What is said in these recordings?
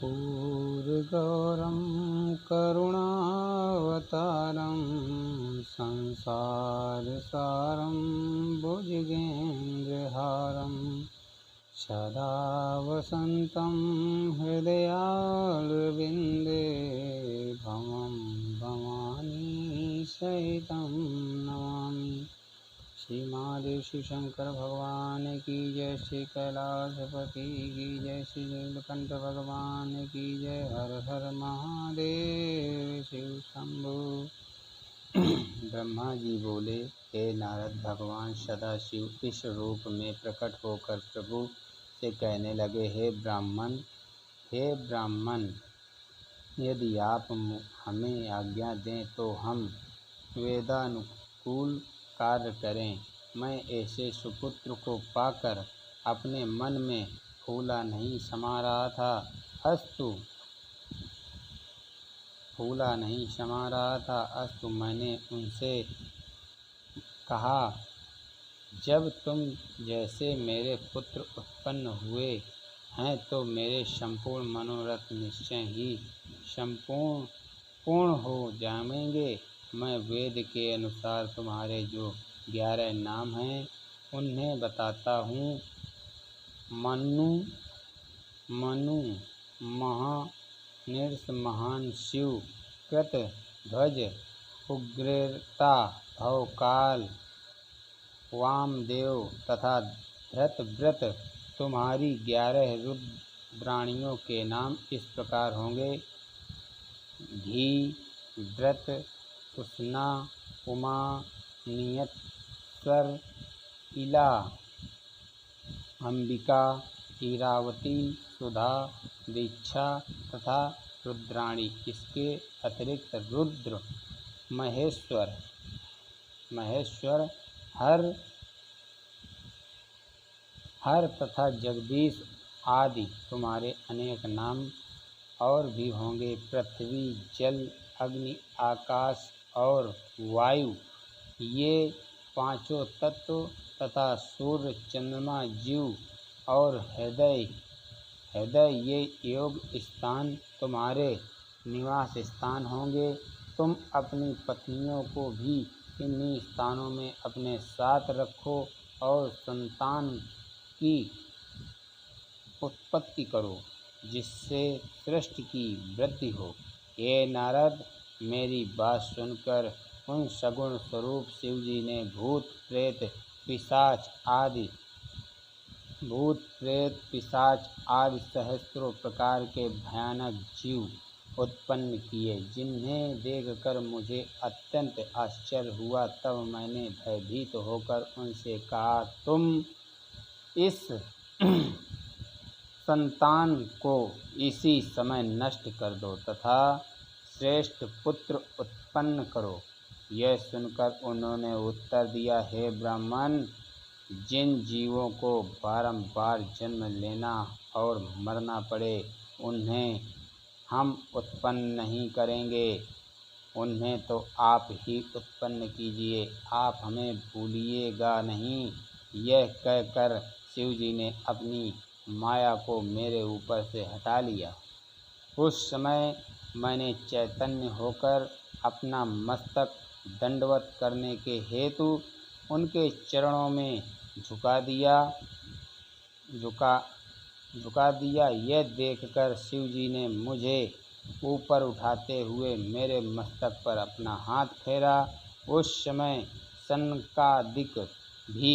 कर्पूरगौरं करुणावतारं संसारसारं भुजगेन्द्रहारं सदा वसन्तं हृदयारविन्दे भवं भवानी सहितं नमामि। श्री महादेव शिव शंकर भगवान की जय, श्री कैलाशपति की जय, श्री नीलकंठ भगवान की जय। हर हर महादेव शिव शंभु। ब्रह्मा जी बोले, हे नारद, भगवान सदाशिव इस रूप में प्रकट होकर प्रभु से कहने लगे, हे ब्राह्मण, यदि आप हमें आज्ञा दें तो हम वेदानुकूल कार्य करें। मैं ऐसे सुपुत्र को पाकर अपने मन में फूला नहीं समा रहा था। अस्तु मैंने उनसे कहा, जब तुम जैसे मेरे पुत्र उत्पन्न हुए हैं तो मेरे संपूर्ण मनोरथ निश्चय ही पूर्ण हो जाएंगे। मैं वेद के अनुसार तुम्हारे जो 11 नाम हैं उन्हें बताता हूँ। मनु, महानिर्स, महान शिव, कृत ध्वज, उग्रता, भवकाल, वामदेव तथा धृतव्रत। तुम्हारी 11 रुद्राणियों के नाम इस प्रकार होंगे: घी, व्रत, सुषमा, उमा, नियतर, इला, अंबिका, इरावती, सुधा, दीक्षा तथा रुद्राणी। इसके अतिरिक्त रुद्र, महेश्वर, हर तथा जगदीश आदि तुम्हारे अनेक नाम और भी होंगे। पृथ्वी, जल, अग्नि, आकाश और वायु, ये 5 तत्व तथा सूर्य, चंद्रमा, जीव और हृदय, ये योग स्थान तुम्हारे निवास स्थान होंगे। तुम अपनी पत्नियों को भी इन्हीं स्थानों में अपने साथ रखो और संतान की उत्पत्ति करो, जिससे सृष्टि की वृद्धि हो। हे नारद, मेरी बात सुनकर उन सगुण स्वरूप शिवजी ने भूत प्रेत पिशाच आदि सहस्त्रों प्रकार के भयानक जीव उत्पन्न किए, जिन्हें देखकर मुझे अत्यंत आश्चर्य हुआ। तब मैंने भयभीत होकर उनसे कहा, तुम इस संतान को इसी समय नष्ट कर दो तथा श्रेष्ठ पुत्र उत्पन्न करो। यह सुनकर उन्होंने उत्तर दिया, हे ब्राह्मण, जिन जीवों को बारंबार जन्म लेना और मरना पड़े उन्हें हम उत्पन्न नहीं करेंगे। उन्हें तो आप ही उत्पन्न कीजिए, आप हमें भूलिएगा नहीं। यह कहकर शिवजी ने अपनी माया को मेरे ऊपर से हटा लिया। उस समय मैंने चैतन्य होकर अपना मस्तक दंडवत करने के हेतु उनके चरणों में झुका दिया। यह देखकर शिवजी ने मुझे ऊपर उठाते हुए मेरे मस्तक पर अपना हाथ फेरा। उस समय सनकादिक भी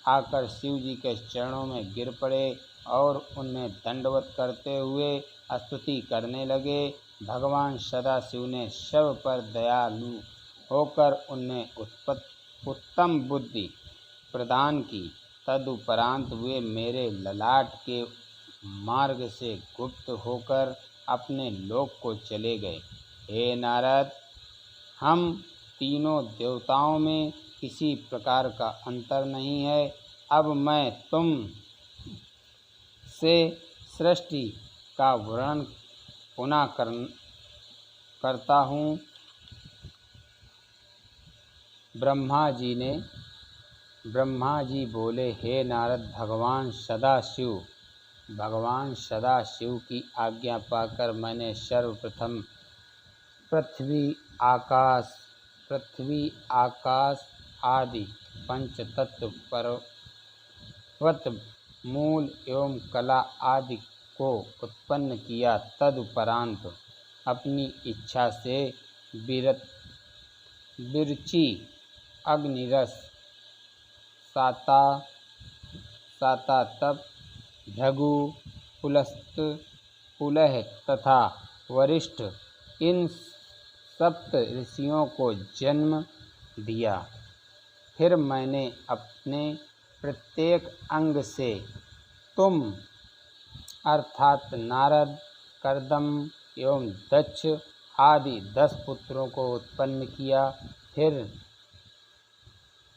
आकर शिवजी के चरणों में गिर पड़े और उन्हें दंडवत करते हुए स्तुति करने लगे। भगवान सदाशिव ने सब पर दयालु होकर उन्हें उत्तम बुद्धि प्रदान की। तदुपरांत वे मेरे ललाट के मार्ग से गुप्त होकर अपने लोक को चले गए। हे नारद, हम तीनों देवताओं में किसी प्रकार का अंतर नहीं है। अब मैं तुम से सृष्टि का वर्णन पुनः करता हूँ। ब्रह्मा जी बोले, हे नारद, भगवान सदाशिव भगवान सदाशिव की आज्ञा पाकर मैंने सर्वप्रथम पृथ्वी आकाश आदि पंचतत्व पर्वत मूल एवं कला आदि को उत्पन्न किया। तदुपरांत अपनी इच्छा से विरचि, अग्निरस, सातातप, भृगु, पुलस्त, पुलह तथा वरिष्ठ इन सप्त ऋषियों को जन्म दिया। फिर मैंने अपने प्रत्येक अंग से तुम अर्थात नारद, कर्दम एवं दक्ष आदि 10 पुत्रों को उत्पन्न किया। फिर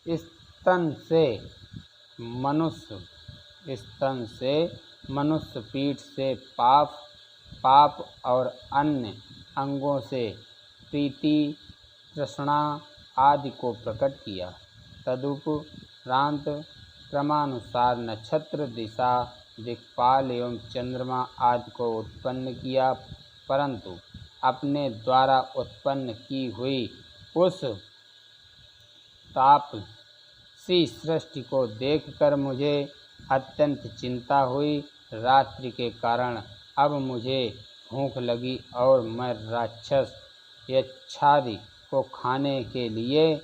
स्तन से मनुष्य, पीठ से पाप और अन्य अंगों से प्रीति, तृष्णा आदि को प्रकट किया। तदुपरांत क्रमानुसार नक्षत्र, दिशा, दिक्पाल एवं चंद्रमा आदि को उत्पन्न किया, परंतु अपने द्वारा उत्पन्न की हुई उस तापसी सृष्टि को देखकर मुझे अत्यंत चिंता हुई। रात्रि के कारण अब मुझे भूख लगी और मैं राक्षस यक्षादि को खाने के लिए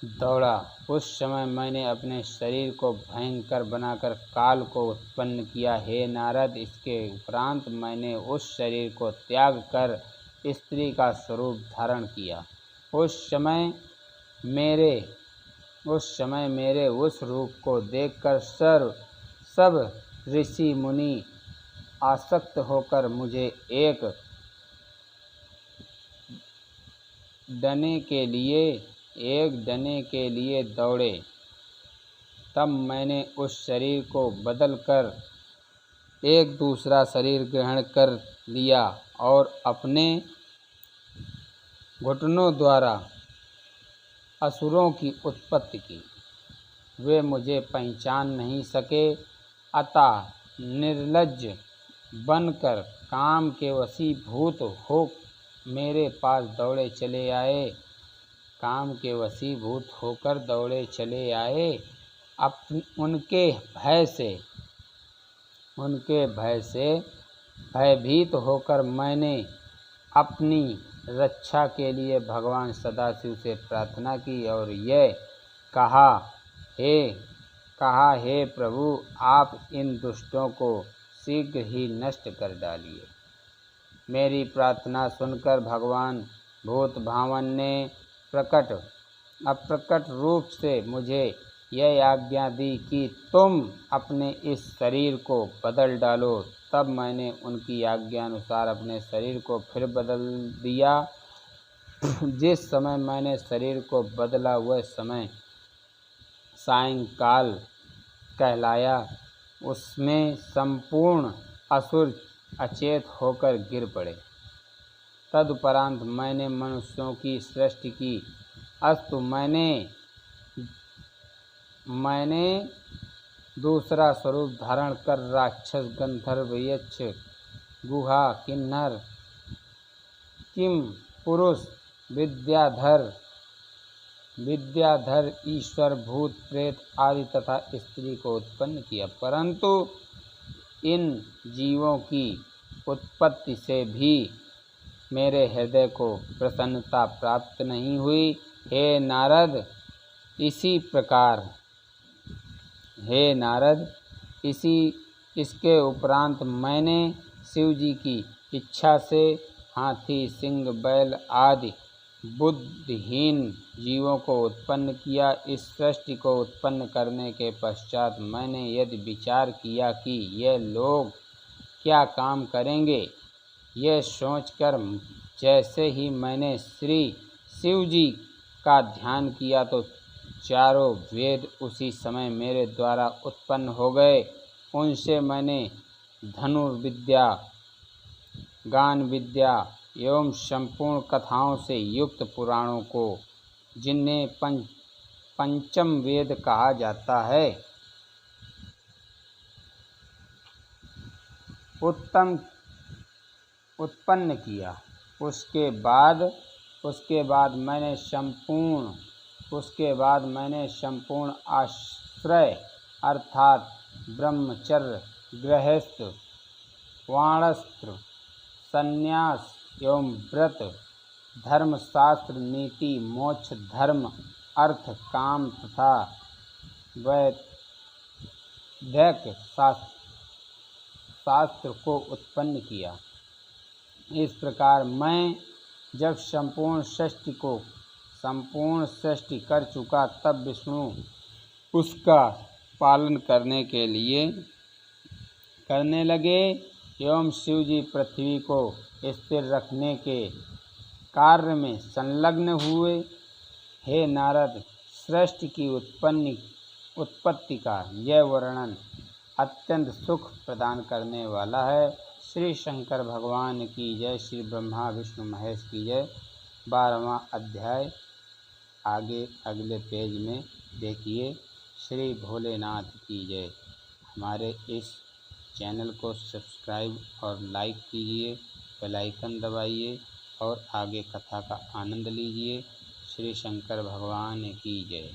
दौड़ा। उस समय मैंने अपने शरीर को भयंकर बनाकर काल को उत्पन्न किया। हे नारद, इसके उपरांत मैंने उस शरीर को त्याग कर स्त्री का स्वरूप धारण किया। उस समय मेरे उस रूप को देखकर सब ऋषि मुनि आसक्त होकर मुझे एक डने के लिए दौड़े। तब मैंने उस शरीर को बदलकर एक दूसरा शरीर ग्रहण कर लिया और अपने घुटनों द्वारा असुरों की उत्पत्ति की। वे मुझे पहचान नहीं सके, अतः निर्लज्ज बनकर काम के वशीभूत हो मेरे पास दौड़े चले आए। उनके भय से भयभीत होकर मैंने अपनी रक्षा के लिए भगवान सदाशिव से प्रार्थना की और यह कहा, हे प्रभु, आप इन दुष्टों को शीघ्र ही नष्ट कर डालिए। मेरी प्रार्थना सुनकर भगवान भूत भावन ने अप्रकट रूप से मुझे यह आज्ञा दी कि तुम अपने इस शरीर को बदल डालो। तब मैंने उनकी आज्ञा अनुसार अपने शरीर को फिर बदल दिया। जिस समय मैंने शरीर को बदला वह समय सायंकाल कहलाया। उसमें संपूर्ण असुर अचेत होकर गिर पड़े। तदुपरांत मैंने मनुष्यों की सृष्टि की। अस्तु मैंने दूसरा स्वरूप धारण कर राक्षस, गंधर्व, यक्ष, गुहा, किन्नर, किम पुरुष, विद्याधर, ईश्वर, भूत, प्रेत आदि तथा स्त्री को उत्पन्न किया, परंतु इन जीवों की उत्पत्ति से भी मेरे हृदय को प्रसन्नता प्राप्त नहीं हुई। हे नारद, इसके उपरांत मैंने शिवजी की इच्छा से हाथी, सिंह, बैल आदि बुद्धिहीन जीवों को उत्पन्न किया। इस सृष्टि को उत्पन्न करने के पश्चात मैंने यदि विचार किया कि ये लोग क्या काम करेंगे, यह सोचकर जैसे ही मैंने श्री शिवजी का ध्यान किया तो चारों वेद उसी समय मेरे द्वारा उत्पन्न हो गए। उनसे मैंने धनुर्विद्या, गान विद्या एवं संपूर्ण कथाओं से युक्त पुराणों को, जिन्हें पंचम वेद कहा जाता है, उत्पन्न किया। उसके बाद मैंने संपूर्ण आश्रय अर्थात ब्रह्मचर्य, गृहस्थ, वानप्रस्थ, संन्यास एवं व्रत, धर्मशास्त्र, नीति, मोक्ष, धर्म, अर्थ, काम तथा वैदिक शास्त्र को उत्पन्न किया। इस प्रकार मैं जब संपूर्ण सृष्टि कर चुका, तब विष्णु उसका पालन करने लगे एवं शिवजी पृथ्वी को स्थिर रखने के कार्य में संलग्न हुए। हे नारद, सृष्टि की उत्पत्ति का यह वर्णन अत्यंत सुख प्रदान करने वाला है। श्री शंकर भगवान की जय। श्री ब्रह्मा विष्णु महेश की जय। 12वां अध्याय आगे अगले पेज में देखिए। श्री भोलेनाथ की जय। हमारे इस चैनल को सब्सक्राइब और लाइक कीजिए, बेल आइकन दबाइए और आगे कथा का आनंद लीजिए। श्री शंकर भगवान की जय।